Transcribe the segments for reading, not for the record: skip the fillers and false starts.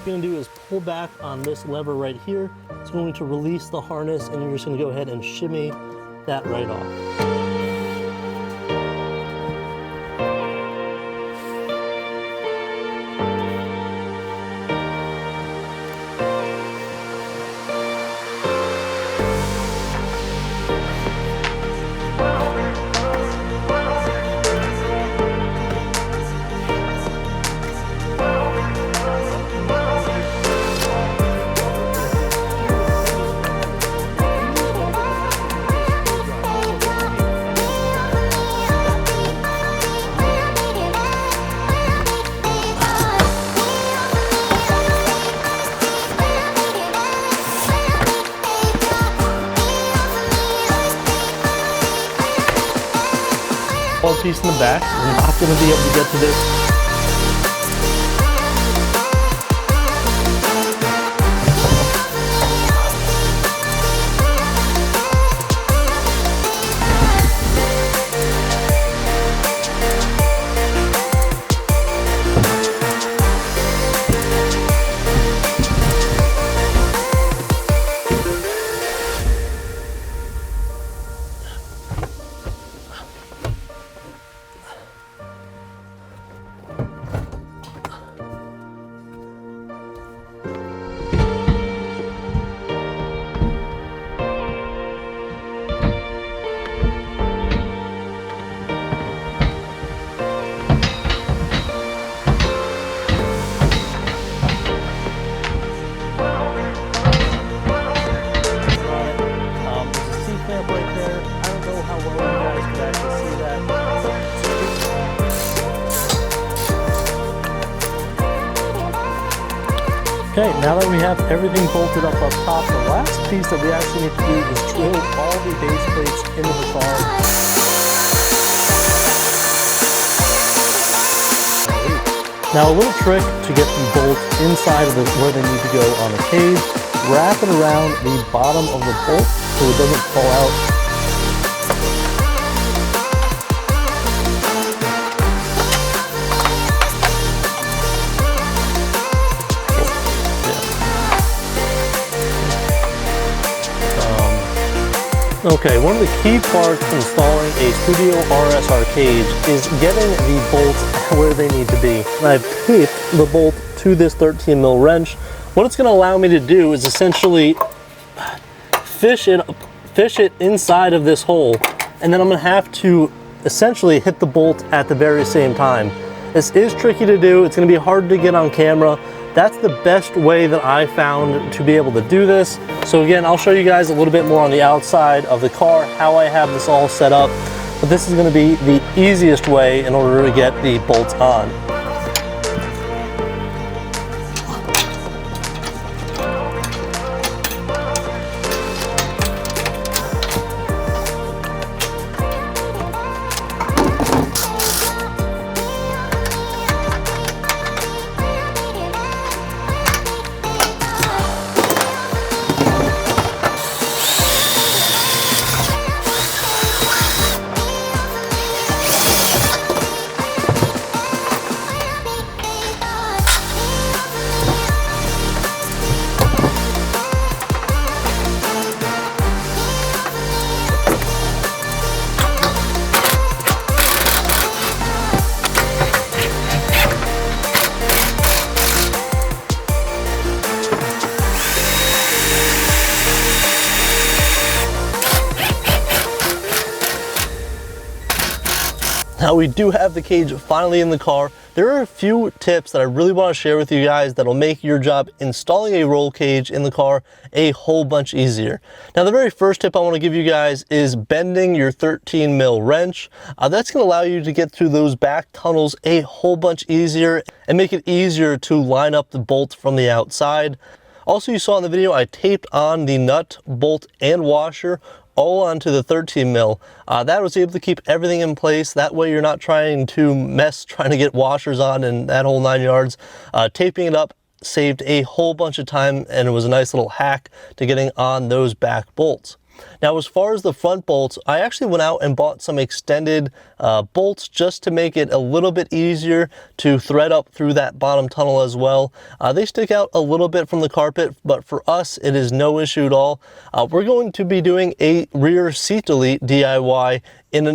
you're going to do is pull back on this lever right here. It's going to release the harness, and you're just going to go ahead and shimmy that right off. One piece in the back. We're not going to be able to get to this. Okay, now that we have everything bolted up top, the last piece that we actually need to do is drill all the base plates into the car. Now a little trick to get the bolts inside of where they need to go on the cage, wrap it around the bottom of the bolt so it doesn't fall out. Okay, one of the key parts to installing a Studio RSR cage is getting the bolts where they need to be. I've taped the bolt to this 13mm wrench. What it's going to allow me to do is essentially fish it inside of this hole, and then I'm going to have to essentially hit the bolt at the very same time. This is tricky to do. It's going to be hard to get on camera. That's the best way that I found to be able to do this. So again, I'll show you guys a little bit more on the outside of the car, how I have this all set up. But this is going to be the easiest way in order to get the bolts on. Now we do have the cage finally in the car. There are a few tips that I really want to share with you guys that'll make your job installing a roll cage in the car a whole bunch easier. Now the very first tip I want to give you guys is bending your 13mm wrench. That's going to allow you to get through those back tunnels a whole bunch easier and make it easier to line up the bolt from the outside. Also, you saw in the video I taped on the nut, bolt, and washer all onto the 13mm. That was able to keep everything in place. That way you're not trying to get washers on and that whole 9 yards. Taping it up saved a whole bunch of time, and it was a nice little hack to getting on those back bolts. Now, as far as the front bolts, I actually went out and bought some extended bolts just to make it a little bit easier to thread up through that bottom tunnel as well. They stick out a little bit from the carpet, but for us, it is no issue at all. We're going to be doing a rear seat delete DIY in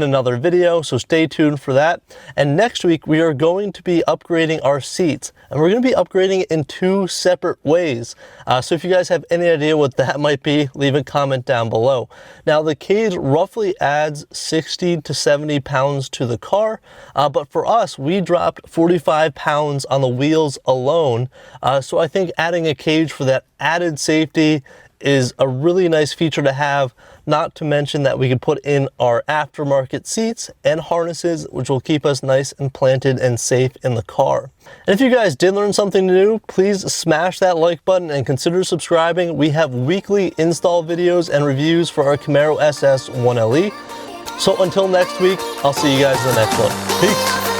another video, so stay tuned for that. And next week we are going to be upgrading our seats, and we're going to be upgrading it in 2 separate ways. So if you guys have any idea what that might be, leave a comment down below. Now, the cage roughly adds 60 to 70 pounds to the car, but for us, we dropped 45 pounds on the wheels alone. So I think adding a cage for that added safety is a really nice feature to have, not to mention that we can put in our aftermarket seats and harnesses, which will keep us nice and planted and safe in the car. And if you guys did learn something new, please smash that like button and consider subscribing. We have weekly install videos and reviews for our Camaro SS 1LE. So until next week, I'll see you guys in the next one. Peace.